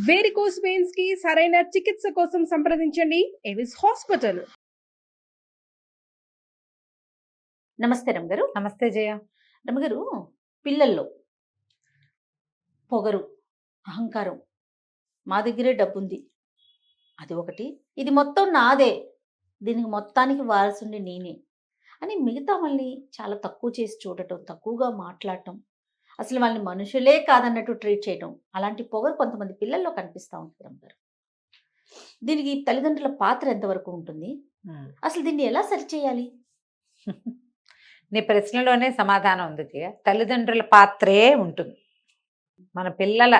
Varicose veins కి సరైన చికిత్స కోసం సంప్రదించండి ఎవిస్ హాస్పిటల్. నమస్తే రమగారు. నమస్తే జయ. రమగారు, పిల్లల్లో పొగరు, అహంకారం, మా దగ్గరే డబ్బుంది, అది ఒకటి, ఇది మొత్తం నాదే, దీనికి మొత్తానికి వారసుండి నేనే అని మిగతా వాళ్ళని చాలా తక్కువ చేసి చూడటం, తక్కువగా మాట్లాడటం, అసలు వాళ్ళని మనుషులే కాదన్నట్టు ట్రీట్ చేయటం, అలాంటి పొగరు కొంతమంది పిల్లల్లో కనిపిస్తూ ఉంటుంది రమగారు. దీనికి తల్లిదండ్రుల పాత్ర ఎంతవరకు ఉంటుంది? అసలు దీన్ని ఎలా సరిచేయాలి? నీ ప్రశ్నలోనే సమాధానం ఉంది జయ. తల్లిదండ్రుల పాత్రే ఉంటుంది. మన పిల్లల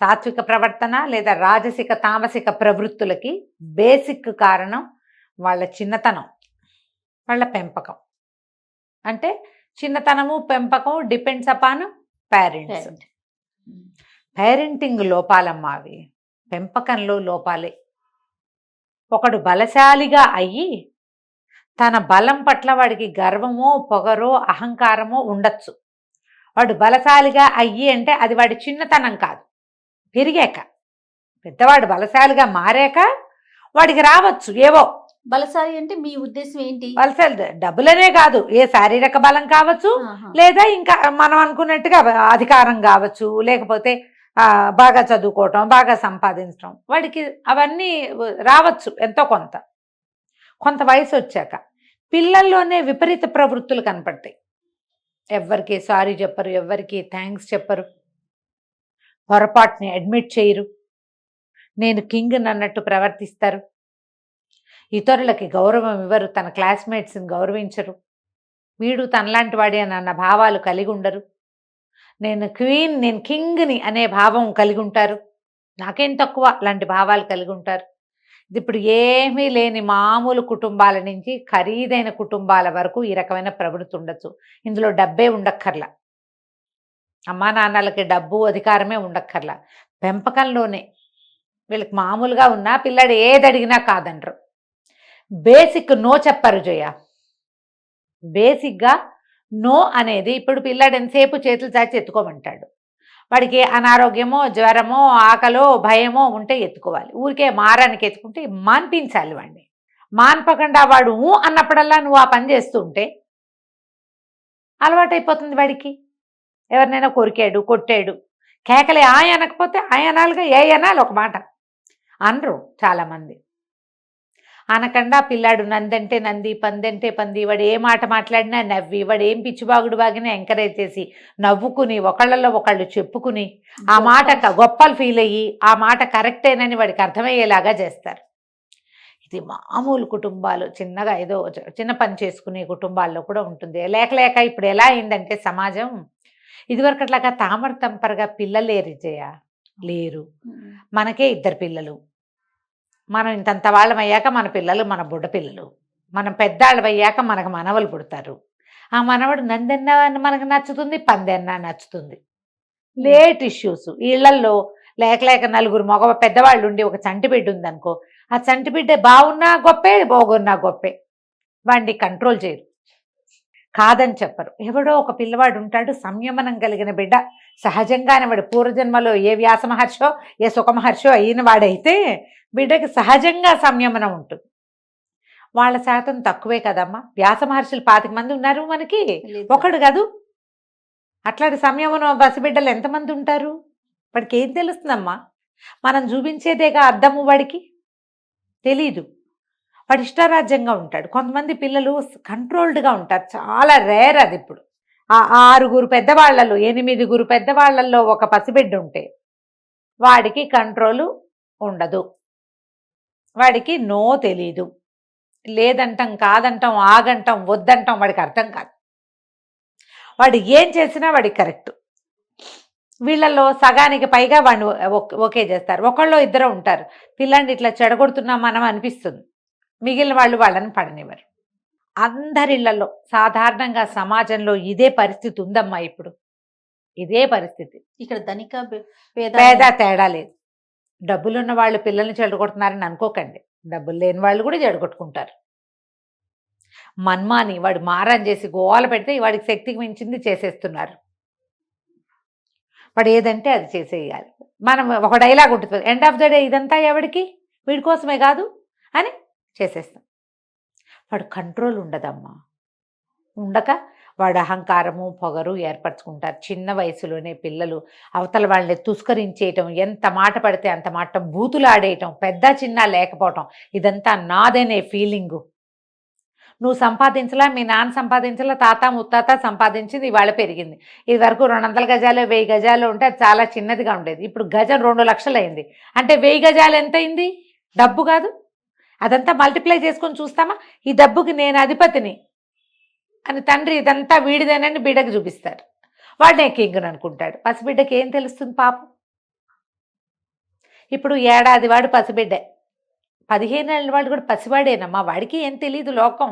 సాత్విక ప్రవర్తన లేదా రాజసిక తామసిక ప్రవృత్తులకి బేసిక్ కారణం వాళ్ళ చిన్నతనం, వాళ్ళ పెంపకం. అంటే చిన్నతనము పెంపకం డిపెండ్స్ అపాన్ పేరెంట్స్. పేరెంటింగ్ లోపాలమ్మా అవి, పెంపకంలో లోపాలే. ఒకడు బలశాలిగా అయ్యి తన బలం పట్ల వాడికి గర్వమో పొగరో అహంకారమో ఉండొచ్చు. వాడు బలశాలిగా అయ్యి అంటే అది వాడి చిన్నతనం కాదు, పెరిగాక. పెద్దవాడు బలశాలిగా మారాక వాడికి రావచ్చు ఏవో. బలశాలి అంటే మీ ఉద్దేశం ఏంటి? బలశాలి డబ్బులనే కాదు, ఏ శారీరక బలం కావచ్చు, లేదా ఇంకా మనం అనుకున్నట్టుగా అధికారం కావచ్చు, లేకపోతే బాగా చదువుకోవటం, బాగా సంపాదించడం, వాడికి అవన్నీ రావచ్చు ఎంతో కొంత. కొంత వయసు వచ్చాక పిల్లల్లోనే విపరీత ప్రవృత్తులు కనపడతాయి. ఎవ్వరికి సారీ చెప్పరు, ఎవ్వరికి థ్యాంక్స్ చెప్పరు, పొరపాటుని అడ్మిట్ చేయరు, నేను కింగ్ అన్నట్టు ప్రవర్తిస్తారు, ఇతరులకి గౌరవం ఇవ్వరు, తన క్లాస్మేట్స్ని గౌరవించరు, వీడు తనలాంటి వాడి అన్న భావాలు కలిగి ఉండరు, నేను క్వీన్ నేను కింగ్ని అనే భావం కలిగి ఉంటారు, నాకేం తక్కువ లాంటి భావాలు కలిగి ఉంటారు. ఇప్పుడు ఏమీ లేని మామూలు కుటుంబాల నుంచి ఖరీదైన కుటుంబాల వరకు ఈ రకమైన ప్రవృత్తి ఉండొచ్చు. ఇందులో డబ్బే ఉండక్కర్లా, అమ్మా నాన్నలకి డబ్బు అధికారమే ఉండక్కర్లా, పెంపకంలోనే వీళ్ళకి మామూలుగా ఉన్నా పిల్లాడు ఏది అడిగినా కాదంటారు. బేసిక్ నో చెప్పరు జయ. బేసిక్గా నో అనేది, ఇప్పుడు పిల్లాడు ఎంతసేపు చేతులు చాచి ఎత్తుకోమంటాడు, వాడికి అనారోగ్యమో జ్వరమో ఆకలో భయమో ఉంటే ఎత్తుకోవాలి. ఊరికే మారానికి ఎత్తుకుంటే మాన్పించాలి వాడిని. మాన్పకుండా వాడు అన్నప్పుడల్లా నువ్వు ఆ పని చేస్తూ ఉంటే అలవాటైపోతుంది వాడికి. ఎవరినైనా కొరికాడు కొట్టాడు కేకలే అనకపోతే అనాలుగా అనాలి ఒక మాట అనరు చాలామంది. అనకుండా పిల్లాడు నందంటే నంది పందంటే పంది, వాడు ఏ మాట మాట్లాడినా నవ్వి, వాడు ఏం పిచ్చిబాగుడు బాగినా ఎంకరేజ్ చేసి నవ్వుకుని ఒకళ్ళల్లో ఒకళ్ళు చెప్పుకుని ఆ మాట గొప్పలు ఫీల్ అయ్యి ఆ మాట కరెక్టేనని వాడికి అర్థమయ్యేలాగా చేస్తారు. ఇది మామూలు కుటుంబాలు, చిన్నగా ఏదో చిన్న పని చేసుకునే కుటుంబాల్లో కూడా ఉంటుంది. లేక ఇప్పుడు ఎలా అయిందంటే సమాజం, ఇదివరకట్లాగా తామర తంపరగా పిల్లలేరు జయ, లేరు. మనకే 2 పిల్లలు, మనం ఇంతంత వాళ్ళం అయ్యాక మన పిల్లలు మన బుడ్డ పిల్లలు, మనం పెద్దాళ్ళం అయ్యాక మనకు మనవలు పుడతారు. ఆ మనవడు నందెన్నా మనకు నచ్చుతుంది, పందెన్నా నచ్చుతుంది. లేట్ ఇష్యూస్ ఇళ్లల్లో లేక నలుగురు మగ పెద్దవాళ్ళు ఉండి ఒక చంటి బిడ్డ ఉందనుకో, ఆ చంటి బిడ్డ బాగున్నా గొప్పే బాగున్నా గొప్పే, వాడిని కంట్రోల్ చేయరు, కాదని చెప్పరు. ఎవడో ఒక పిల్లవాడు ఉంటాడు సంయమనం కలిగిన బిడ్డ, సహజంగానే వాడు పూర్వజన్మలో ఏ వ్యాస మహర్షో ఏ సుఖ మహర్షో అయిన వాడైతే బిడ్డకి సహజంగా సంయమనం ఉంటుంది. వాళ్ళ శాతం తక్కువే కదమ్మా. వ్యాస మహర్షులు 25 మంది ఉన్నారు మనకి, ఒకడు కాదు. అట్లాంటి సంయమనం బసిబిడ్డలు ఎంతమంది ఉంటారు? వాడికి ఏం తెలుస్తుందమ్మా? మనం చూపించేదేగా అర్థము, వాడికి తెలీదు. వాడు ఇష్టారాజ్యంగా ఉంటాడు. కొంతమంది పిల్లలు కంట్రోల్డ్గా ఉంటారు, చాలా రేర్ అది. ఇప్పుడు ఆ 6 పెద్దవాళ్లలో 8 పెద్దవాళ్లలో ఒక పసిబిడ్డ ఉంటే వాడికి కంట్రోలు ఉండదు, వాడికి నో తెలీదు, లేదంటాం కాదంటాం ఆగంటాం వద్దంటాం వాడికి అర్థం కాదు. వాడు ఏం చేసినా వాడికి కరెక్ట్. వీళ్ళల్లో సగానికి పైగా వాడిని ఓకే చేస్తారు. ఒకళ్ళు 2 ఉంటారు, పిల్లాన్ని ఇట్లా చెడగొడుతున్నాం మనం అనిపిస్తుంది, మిగిలిన వాళ్ళు వాళ్ళని పడనివ్వరు. అందరిళ్లలో సాధారణంగా సమాజంలో ఇదే పరిస్థితి ఉందమ్మా. ఇప్పుడు ఇదే పరిస్థితి. ఇక్కడ ధనిక పేద తేడా లేదు. డబ్బులున్న వాళ్ళు పిల్లల్ని చెడగొడుతున్నారని అనుకోకండి, డబ్బులు లేని వాళ్ళు కూడా చెడగొట్టుకుంటారు. మన్మాని వాడు మారం చేసి గోవాలు పెడితే వాడికి శక్తికి మించింది చేసేస్తున్నారు. వాడు ఏదంటే అది చేసేయాలి. మనం ఒక డైలాగ్ ఉంటుంది, ఎండ్ ఆఫ్ ద డే ఇదంతా ఎవడికి, వీడి కోసమే కాదు అని చేసేస్తాం. వాడు కంట్రోల్ ఉండదమ్మా. ఉండక వాడు అహంకారము పొగరు ఏర్పరచుకుంటారు. చిన్న వయసులోనే పిల్లలు అవతల వాళ్ళని తుస్కరించేయటం, ఎంత మాట పడితే అంత మాట బూతులాడేయటం, పెద్ద చిన్న లేకపోవటం, ఇదంతా నాదనే ఫీలింగు. నువ్వు సంపాదించలా, మీ నాన్న సంపాదించలా, తాత ముత్తాత సంపాదించింది ఇవాళ పెరిగింది. ఇది వరకు 200 గజాలు 1000 గజాలు ఉంటే అది చాలా చిన్నదిగా ఉండేది. ఇప్పుడు గజం 2 లక్షలు అయింది అంటే 1000 గజాలు ఎంత అయింది? డబ్బు కాదు. అదంతా మల్టిప్లై చేసుకొని చూస్తామా, ఈ డబ్బుకి నేను అధిపతిని అని తండ్రి ఇదంతా వీడిదేనని బిడ్డకు చూపిస్తాడు. వాడినే కింగుని అనుకుంటాడు. పసిబిడ్డకి ఏం తెలుస్తుంది పాపం. ఇప్పుడు ఏడాది వాడు పసిబిడ్డే, 15 ఏళ్ళ వాడు కూడా పసివాడేనమ్మా. వాడికి ఏం తెలీదు లోకం,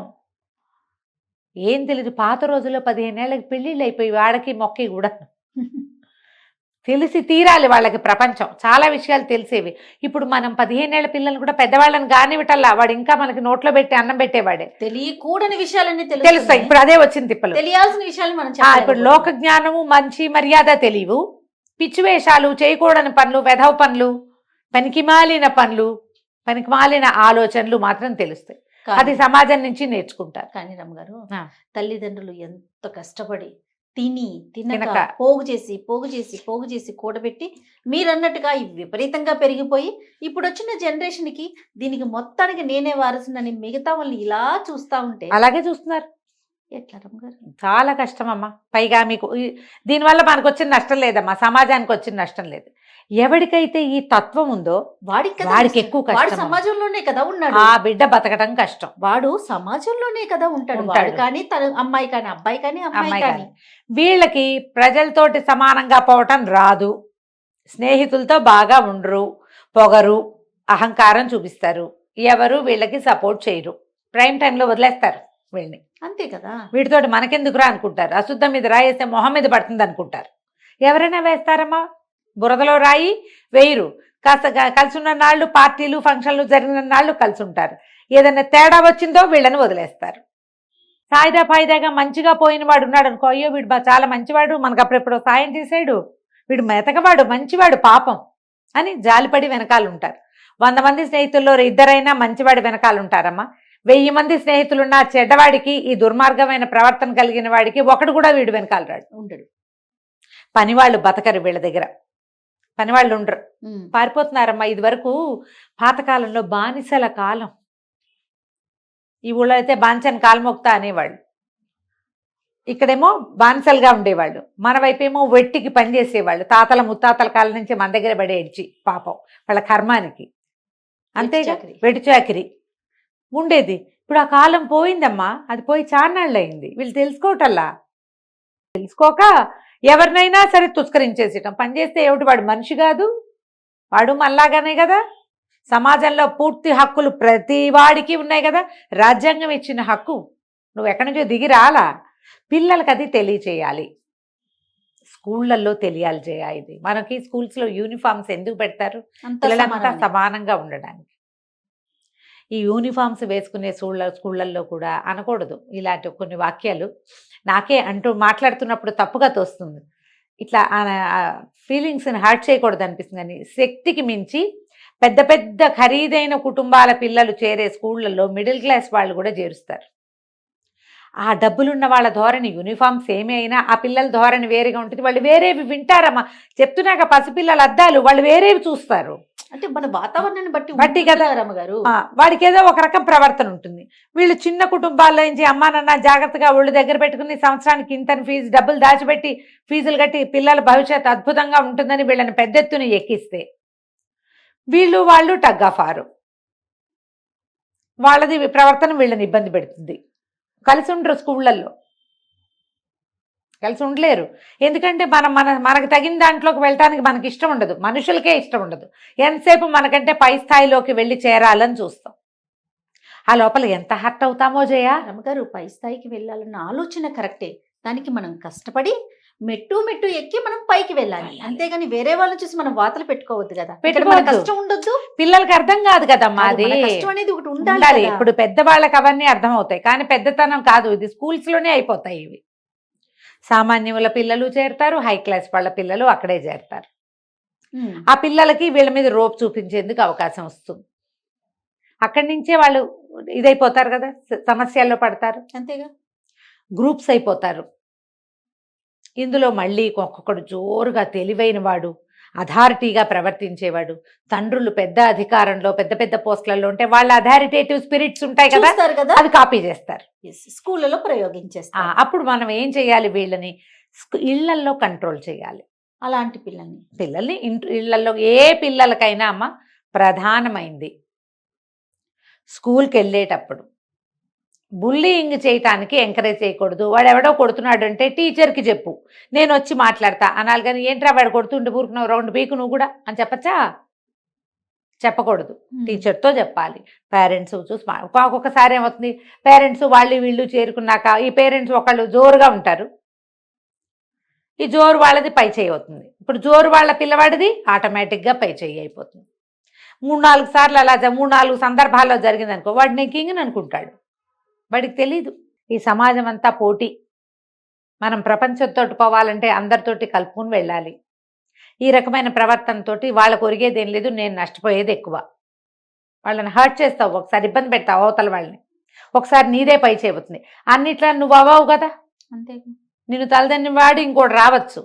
ఏం తెలీదు. పాత రోజుల్లో 15 ఏళ్ళకి పెళ్ళిళ్ళు అయిపోయి వాడికి మొక్కి కూడా తెలిసి తీరాలి వాళ్ళకి ప్రపంచం, చాలా విషయాలు తెలిసేవి. ఇప్పుడు మనం 15 ఏళ్ల పిల్లలు కూడా పెద్దవాళ్ళని కానివిటల్లా, వాడు ఇంకా మనకి నోట్లో పెట్టి అన్నం పెట్టేవాడే. తెలియకూడని విషయాలన్నీ తెలుస్తాయి. ఇప్పుడు అదే వచ్చింది తిప్పలు. తెలియాల్సిన విషయాలు మనం ఇప్పుడు లోక జ్ఞానము, మంచి మర్యాద తెలియవు, పిచ్చివేషాలు, చేయకూడని పనులు, వెధవ పనులు, పనికిమాలిన పనులు, పనికిమాలిన ఆలోచనలు మాత్రం తెలుస్తాయి. అది సమాజం నుంచి నేర్చుకుంటారు. కానీ రమ్మగారు, తల్లిదండ్రులు ఎంత కష్టపడి తినక పోగు చేసి కూడబెట్టి మీరన్నట్టుగా విపరీతంగా పెరిగిపోయి ఇప్పుడు వచ్చిన జనరేషన్ కి దీనికి మొత్తానికి నేనే వారసునని మిగతా వాళ్ళు ఇలా చూస్తా ఉంటే అలాగే చూస్తున్నారు. ఎట్లా రమ్మగారు? చాలా కష్టం అమ్మా. పైగా మీకు దీనివల్ల మనకు వచ్చిన నష్టం లేదమ్మా, సమాజానికి వచ్చిన నష్టం లేదు. ఎవరికైతే ఈ తత్వం ఉందో వాడికి ఎక్కువ కష్టం. సమాజంలోనే కదా ఉన్నాడు, ఆ బిడ్డ బతకడం కష్టం. వాడు సమాజంలోనే కదా ఉంటాడు. కానీ తన అమ్మాయి కానీ అబ్బాయి కానీ అమ్మాయి కానీ వీళ్ళకి ప్రజలతోటి సమానంగా పోవటం రాదు, స్నేహితులతో బాగా ఉండరు, పొగరు, అహంకారం చూపిస్తారు, ఎవరు వీళ్ళకి సపోర్ట్ చేయరు, ప్రైమ్ టైంలో వదిలేస్తారు వీళ్ళని. అంతే కదా, వీటితోటి మనకెందుకురా అనుకుంటారు. అశుద్ధం మీద రాయేస్తే మొహం మీద పడుతుంది అనుకుంటారు. ఎవరైనా వేస్తారమ్మా, బురదలో రాయి వేయరు. కాస్త కలిసి ఉన్న నాళ్ళు, పార్టీలు ఫంక్షన్లు జరిగిన నాళ్ళు కలిసి ఉంటారు. ఏదైనా తేడా వచ్చిందో వీళ్ళని వదిలేస్తారు. సాయిదా ఫాయిదాగా మంచిగా పోయిన వాడు ఉన్నాడు అనుకో, అయ్యో వీడు చాలా మంచివాడు, మనకు అప్పుడెప్పుడో సాయం చేశాడు, వీడు మెతకవాడు, మంచివాడు, పాపం అని జాలిపడి వెనకాల ఉంటారు. 100 మంది స్నేహితుల్లో 2 మంచివాడి వెనకాల ఉంటారమ్మా. 1000 మంది స్నేహితులున్న చెడ్డవాడికి, ఈ దుర్మార్గమైన ప్రవర్తన కలిగిన వాడికి ఒకడు కూడా వీడు వెనకాల రాడు, ఉండడు. పనివాళ్ళు బతకరు వీళ్ళ దగ్గర, పనివాళ్ళు ఉండరు, పారిపోతున్నారమ్మా. ఇది వరకు పాతకాలంలో బానిసల కాలం, ఈ ఊళ్ళో అయితే బాంచన్ కాల్మొక్తా అనేవాళ్ళు, ఇక్కడేమో బానిసలుగా ఉండేవాళ్ళు. మన వైపేమో వెట్టికి పనిచేసేవాళ్ళు. తాతల ముత్తాతల కాలం నుంచి మన దగ్గర పడే ఏడ్చి పాపం వాళ్ళ కర్మానికి, అంతేగా వెట్టి చాకిరి ఉండేది. ఇప్పుడు ఆ కాలం పోయిందమ్మా, అది పోయి చాన్నాళ్ళు అయింది. వీళ్ళు తెలుసుకోవటల్లా, తెలుసుకోక ఎవరినైనా సరే తుస్కరించేసేయటం. పనిచేస్తే ఏమిటి, వాడు మనిషి కాదు, వాడు మనలాగానే కదా. సమాజంలో పూర్తి హక్కులు ప్రతి వాడికి ఉన్నాయి కదా, రాజ్యాంగం ఇచ్చిన హక్కు, నువ్వు ఎక్కడి నుంచో దిగి రాలా. పిల్లలకి అది తెలియచేయాలి, స్కూళ్ళల్లో తెలియాలి చేయాలి. ఇది మనకి స్కూల్స్లో యూనిఫామ్స్ ఎందుకు పెడతారు, పిల్లలంతా సమానంగా ఉండడానికి. ఈ యూనిఫామ్స్ వేసుకునే స్కూళ్ళల్లో కూడా అనకూడదు ఇలాంటి కొన్ని వాక్యాలు. నాకే అంటూ మాట్లాడుతున్నప్పుడు తప్పుగా తోస్తుంది, ఇట్లా ఫీలింగ్స్ని హర్ట్ చేయకూడదు అనిపిస్తుంది. కానీ శక్తికి మించి పెద్ద పెద్ద ఖరీదైన కుటుంబాల పిల్లలు చేరే స్కూళ్ళల్లో మిడిల్ క్లాస్ వాళ్ళు కూడా చేరుస్తారు. ఆ డబ్బులున్న వాళ్ళ ధోరణి, యూనిఫామ్స్ ఏమి అయినా ఆ పిల్లల ధోరణి వేరేగా ఉంటుంది. వాళ్ళు వేరేవి వింటారమ్మా. చెప్తున్నాక పసిపిల్లల అద్దాలు వాళ్ళు వేరేవి చూస్తారు. అంటే మన వాతావరణాన్ని బట్టి కదా రమ్మగారు, వాడికి ఏదో ఒక రకం ప్రవర్తన ఉంటుంది. వీళ్ళు చిన్న కుటుంబాల్లో నుంచి అమ్మా నాన్న జాగ్రత్తగా ఒళ్ళు దగ్గర పెట్టుకుని సంవత్సరానికి ఇంత ఫీజు డబ్బులు దాచిపెట్టి ఫీజులు కట్టి పిల్లల భవిష్యత్తు అద్భుతంగా ఉంటుందని వీళ్ళని పెద్ద ఎత్తున ఎక్కిస్తే వాళ్ళు టగ్ ఆఫ్ ఆరు, వాళ్ళది ప్రవర్తన వీళ్ళని ఇబ్బంది పెడుతుంది. కలిసి ఉండరు, స్కూళ్ళల్లో కలిసి ఉండలేరు. ఎందుకంటే మనకు తగిన దాంట్లోకి వెళ్ళటానికి మనకి ఇష్టం ఉండదు, మనుషులకే ఇష్టం ఉండదు. ఎంతసేపు మనకంటే పై స్థాయిలోకి వెళ్ళి చేరాలని చూస్తాం. ఆ లోపల ఎంత హర్ట్ అవుతామో జయ. రమ్మగారు, పై స్థాయికి వెళ్ళాలన్న ఆలోచన కరెక్టే, దానికి మనం కష్టపడి మెట్టు ఎక్కి మనం పైకి వెళ్ళాలి. అంతేగాని వేరే వాళ్ళని చూసి మనం వాతలు పెట్టుకోవద్దు కదా, కష్టం ఉండొద్దు. పిల్లలకి అర్థం కాదు కదమ్మా, అది కష్టం అనేది ఒకటి ఉండాలి. ఇప్పుడు పెద్దవాళ్ళకి అవన్నీ అర్థం అవుతాయి, కానీ పెద్దతనం కాదు, ఇది స్కూల్స్ లోనే అయిపోతాయి ఇవి. సామాన్యుల పిల్లలు చేరుతారు, హై క్లాస్ వాళ్ళ పిల్లలు అక్కడే చేరుతారు. ఉమ్. ఆ పిల్లలకి వీళ్ళ మీద రోప్ చూపించేందుకు అవకాశం వస్తుంది. అక్కడి నుంచే వాళ్ళు ఇదైపోతారు కదా, సమస్యల్లో పడతారు, అంతేగా. గ్రూప్స్ అయిపోతారు. ఇందులో మళ్ళీ ఒక్కొక్కడు జోరుగా తెలివైన వాడు, అథారిటీగా ప్రవర్తించేవాడు, తండ్రులు పెద్ద అధికారంలో పెద్ద పెద్ద పోస్టులలో ఉంటే వాళ్ళ అథారిటేటివ్ స్పిరిట్స్ ఉంటాయి కదా, చూస్తారు కదా, అవి కాపీ చేస్తారు. స్కూళ్ళలో ప్రయోగించేస్తారు. అప్పుడు మనం ఏం చేయాలి, వీళ్ళని ఇళ్లల్లో కంట్రోల్ చేయాలి. అలాంటి పిల్లల్ని ఇళ్లల్లో ఏ పిల్లలకైనా అమ్మ ప్రధానమైంది స్కూల్కి వెళ్ళేటప్పుడు బుల్లింగ్ చేయటానికి ఎంకరేజ్ చేయకూడదు. వాడు ఎవడో కొడుతున్నాడు అంటే టీచర్కి చెప్పు, నేను వచ్చి మాట్లాడతా అనాలి. కానీ ఏంట్రా వాడు కొడుతుంటే ఊరుకున్నావు, రౌండ్ పీకు నువ్వు కూడా అని చెప్పచ్చా? చెప్పకూడదు, టీచర్తో చెప్పాలి. పేరెంట్స్ చూసి ఒక్కొక్కసారి ఏమవుతుంది, పేరెంట్స్ వాళ్ళు వీళ్ళు చేరుకున్నాక ఈ పేరెంట్స్ ఒకళ్ళు జోరుగా ఉంటారు, ఈ జోరు వాళ్ళది పై చేయి అవుతుంది. ఇప్పుడు జోరు వాళ్ళ పిల్లవాడిది ఆటోమేటిక్గా పై చేయి అయిపోతుంది. 3-4 సార్లు అలా 3-4 సందర్భాల్లో జరిగిందనుకో, వాడు నేను కింగ్ని అనుకుంటాడు, వాడికి తెలీదు. ఈ సమాజం అంతా పోటీ. మనం ప్రపంచంతో పోవాలంటే అందరితోటి కలుపుకుని వెళ్ళాలి. ఈ రకమైన ప్రవర్తనతోటి వాళ్ళకు ఒరిగేదేం లేదు, నేను నష్టపోయేది ఎక్కువ. వాళ్ళని హర్ట్ చేస్తావు, ఒకసారి ఇబ్బంది పెడతావు అవతల వాళ్ళని, ఒకసారి నీదే పై చేయబోతుంది. అన్నిట్లా నువ్వు అవ్వవు కదా, అంతే. నిన్ను తలదన్ని వాడు ఇంకోటి రావచ్చు,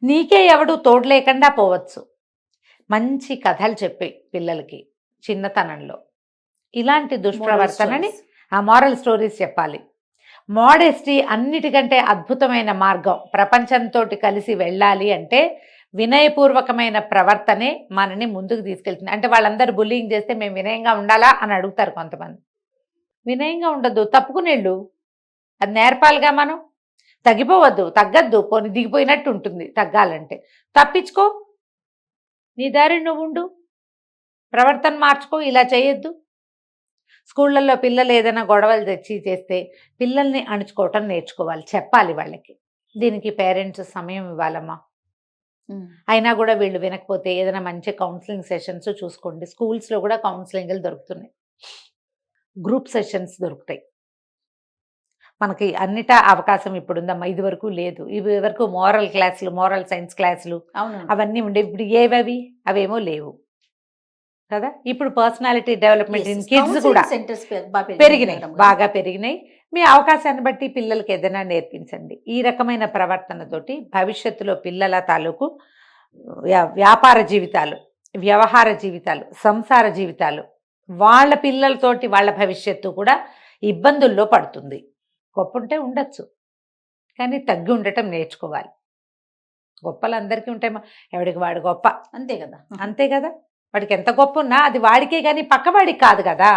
నీకే ఎవడు తోడు లేకుండా పోవచ్చు. మంచి కథలు చెప్పి పిల్లలకి చిన్నతనంలో ఇలాంటి దుష్ప్రవర్తనని ఆ మారల్ స్టోరీస్ చెప్పాలి. మోడెస్టీ అన్నిటికంటే అద్భుతమైన మార్గం. ప్రపంచంతో కలిసి వెళ్ళాలి అంటే వినయపూర్వకమైన ప్రవర్తనే మనని ముందుకు తీసుకెళ్తుంది. అంటే వాళ్ళందరూ బుల్లింగ్ చేస్తే మేము వినయంగా ఉండాలా అని అడుగుతారు కొంతమంది. వినయంగా ఉండద్దు, తప్పుకునేళ్ళు, అది నేర్పాలిగా. మనం తగ్గిపోవద్దు, తగ్గద్దు, పోని దిగిపోయినట్టు ఉంటుంది. తగ్గాలంటే తప్పించుకో, నీ దారి నువ్వు ఉండు, ప్రవర్తన మార్చుకో, ఇలా చేయొద్దు. స్కూళ్ళల్లో పిల్లలు ఏదైనా గొడవలు తెచ్చి చేస్తే పిల్లల్ని అణుచుకోవటం నేర్చుకోవాలి, చెప్పాలి వాళ్ళకి. దీనికి పేరెంట్స్ సమయం ఇవ్వాలమ్మా. అయినా కూడా వీళ్ళు వినకపోతే ఏదైనా మంచి కౌన్సిలింగ్ సెషన్స్ చూసుకోండి. స్కూల్స్లో కూడా కౌన్సిలింగ్లు దొరుకుతున్నాయి, గ్రూప్ సెషన్స్ దొరుకుతాయి. మనకి అన్నిటా అవకాశం ఇప్పుడుందమ్మా, ఇది వరకు లేదు. ఇవి వరకు మోరల్ క్లాసులు, మోరల్ సైన్స్ క్లాసులు అవన్నీ ఉండే. ఇప్పుడు ఏవవి అవేమో లేవు కదా. ఇప్పుడు పర్సనాలిటీ డెవలప్మెంట్ ఇన్ కిడ్స్ కూడా పెరిగినాయి, బాగా పెరిగినాయి. మీ అవకాశాన్ని బట్టి పిల్లలకి ఏదైనా నేర్పించండి. ఈ రకమైన ప్రవర్తనతోటి భవిష్యత్తులో పిల్లల తాలూకు వ్యాపార జీవితాలు, వ్యవహార జీవితాలు, సంసార జీవితాలు, వాళ్ళ పిల్లలతోటి వాళ్ళ భవిష్యత్తు కూడా ఇబ్బందుల్లో పడుతుంది. గొప్ప ఉంటే ఉండొచ్చు, కానీ తగ్గి ఉండటం నేర్చుకోవాలి. గొప్పలు అందరికీ ఉంటాయి, ఎవడికి వాడు గొప్ప, అంతే కదా. అంతే కదా. వాడికి ఎంత గొప్ప ఉన్నా అది వాడికే కానీ పక్కవాడికి కాదు కదా.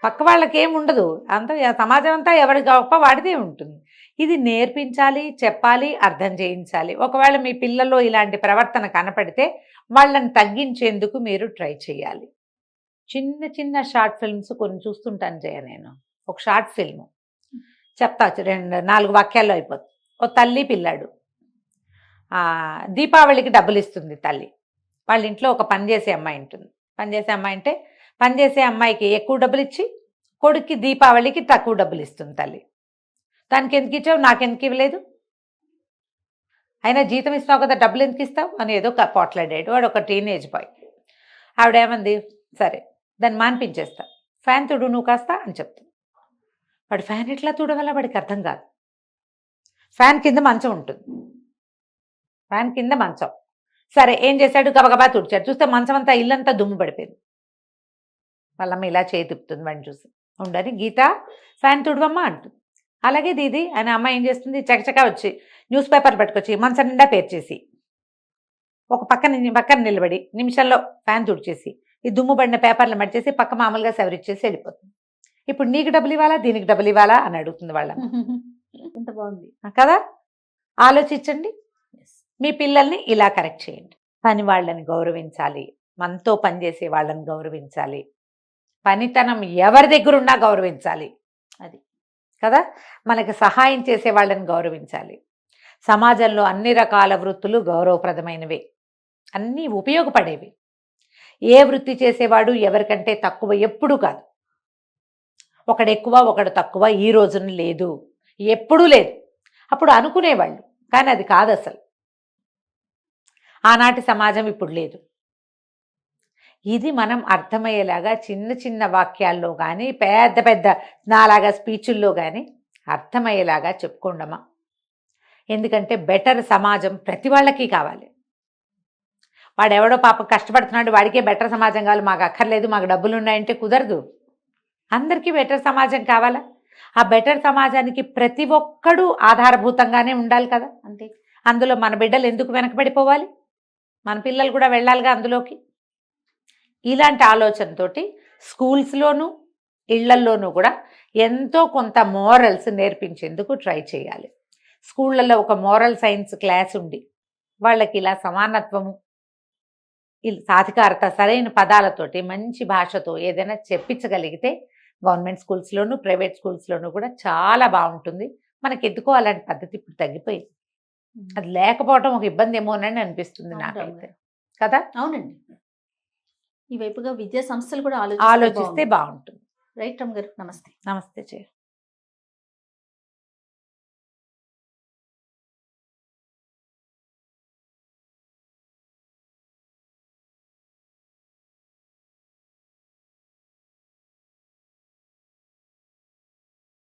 పక్క వాళ్ళకి ఏమి ఉండదు, అంత సమాజం అంతా ఎవరి గొప్ప వాడిదే ఉంటుంది. ఇది నేర్పించాలి, చెప్పాలి, అర్థం చేయించాలి. ఒకవేళ మీ పిల్లల్లో ఇలాంటి ప్రవర్తన కనపడితే వాళ్ళని తగ్గించేందుకు మీరు ట్రై చేయాలి. చిన్న చిన్న షార్ట్ ఫిల్మ్స్ కొన్ని చూస్తుంటాను నేను. ఒక షార్ట్ ఫిల్మ్ చెప్తా, 2-4 వాక్యాల్లో అయిపోతుంది. ఓ తల్లి పిల్లాడు, దీపావళికి డబ్బులు ఇస్తుంది తల్లి. వాళ్ళ ఇంట్లో ఒక పనిచేసే అమ్మాయి ఉంటుంది. పనిచేసే అమ్మాయి అంటే పనిచేసే అమ్మాయికి ఎక్కువ డబ్బులు ఇచ్చి కొడుక్కి దీపావళికి తక్కువ డబ్బులు ఇస్తుంది తల్లి. దానికి ఎందుకు ఇచ్చావు, నాకెందుకు ఇవ్వలేదు, అయినా జీతం ఇస్తావు కదా డబ్బులు ఎందుకు ఇస్తావు అని ఏదో పోట్లాడాడు. వాడు ఒక టీనేజ్ బాయ్. ఆవిడేమంది, సరే దాన్ని మాన్పించేస్తా, ఫ్యాన్ తుడు నువ్వు కాస్తా అని చెప్తాను. వాడు ఫ్యాన్ ఎట్లా తుడవల్ల వాడికి అర్థం కాదు. ఫ్యాన్ కింద మంచం ఉంటుంది, ఫ్యాన్ కింద మంచం. సరే ఏం చేశాడు, గబగబా తుడిచాడు. చూస్తే మంచం అంతా ఇల్లంతా దుమ్ము పడిపోయింది. వాళ్ళమ్మ ఇలా చేయి తిప్పుతుంది వాడిని చూసి. ఉండని గీత ఫ్యాన్ తుడవమ్మా అంటుంది. అలాగే దీది అని అమ్మ ఏం చేస్తుంది, చకచకా వచ్చి న్యూస్ పేపర్ పట్టుకొచ్చి మంచం నిండా పేర్చేసి ఒక పక్కన నిలబడి నిమిషంలో ఫ్యాన్ తుడిచేసి ఈ దుమ్ము పడిన పేపర్లు మడిచేసి పక్క మామూలుగా సవరిచ్చేసి వెళ్ళిపోతుంది. ఇప్పుడు నీకు డబ్బులు ఇవ్వాలా, దీనికి డబ్బులు ఇవ్వాలా అని అడుగుతుంది వాళ్ళమ్మ. ఎంత బాగుంది కదా. ఆలోచించండి, మీ పిల్లల్ని ఇలా కరెక్ట్ చేయండి. పని వాళ్ళని గౌరవించాలి, మనతో పనిచేసే వాళ్ళని గౌరవించాలి, పనితనం ఎవరి దగ్గర ఉన్నా గౌరవించాలి. అది కదా, మనకి సహాయం చేసే వాళ్ళని గౌరవించాలి. సమాజంలో అన్ని రకాల వృత్తులు గౌరవప్రదమైనవే, అన్నీ ఉపయోగపడేవి. ఏ వృత్తి చేసేవాడు ఎవరికంటే తక్కువ ఎప్పుడూ కాదు. ఒకడు ఎక్కువ ఒకడు తక్కువ ఈ రోజున లేదు, ఎప్పుడూ లేదు. అప్పుడు అనుకునేవాళ్ళు, కానీ అది కాదు అసలు. ఆనాటి సమాజం ఇప్పుడు లేదు. ఇది మనం అర్థమయ్యేలాగా చిన్న చిన్న వాక్యాల్లో కానీ పెద్ద పెద్ద నాలాగా స్పీచుల్లో కానీ అర్థమయ్యేలాగా చెప్పుకోండమ్మా. ఎందుకంటే బెటర్ సమాజం ప్రతి వాళ్ళకి కావాలి. వాడెవడో పాపం కష్టపడుతున్నాడు, వాడికే బెటర్ సమాజం కావాలి, మాకు అక్కర్లేదు, మాకు డబ్బులు ఉన్నాయంటే కుదరదు. అందరికీ బెటర్ సమాజం కావాలా? ఆ బెటర్ సమాజానికి ప్రతి ఒక్కడూ ఆధారభూతంగానే ఉండాలి కదా. అంతే. అందులో మన బిడ్డలు ఎందుకు వెనకబడిపోవాలి? మన పిల్లలు కూడా వెళ్ళాలిగా అందులోకి. ఇలాంటి ఆలోచనతోటి స్కూల్స్లోనూ ఇళ్లల్లోనూ కూడా ఎంతో కొంత మోరల్స్ నేర్పించేందుకు ట్రై చేయాలి. స్కూళ్ళల్లో ఒక మోరల్ సైన్స్ క్లాస్ ఉండి వాళ్ళకి ఇలా సమానత్వము, సాధికారత, సరైన పదాలతోటి మంచి భాషతో ఏదైనా చెప్పించగలిగితే గవర్నమెంట్ స్కూల్స్లోనూ ప్రైవేట్ స్కూల్స్లోనూ కూడా చాలా బాగుంటుంది. మనకి ఎందుకో అలాంటి పద్ధతి ఇప్పుడు తగ్గిపోయింది. అది లేకపోవడం ఒక ఇబ్బంది ఏమోనని అనిపిస్తుంది నాకైతే కదా. అవునండి. ఈ వైపుగా విద్యా సంస్థలు కూడా ఆలోచిస్తే బాగుంటుంది. రైట్ రమ్మ గారు, నమస్తే. నమస్తే.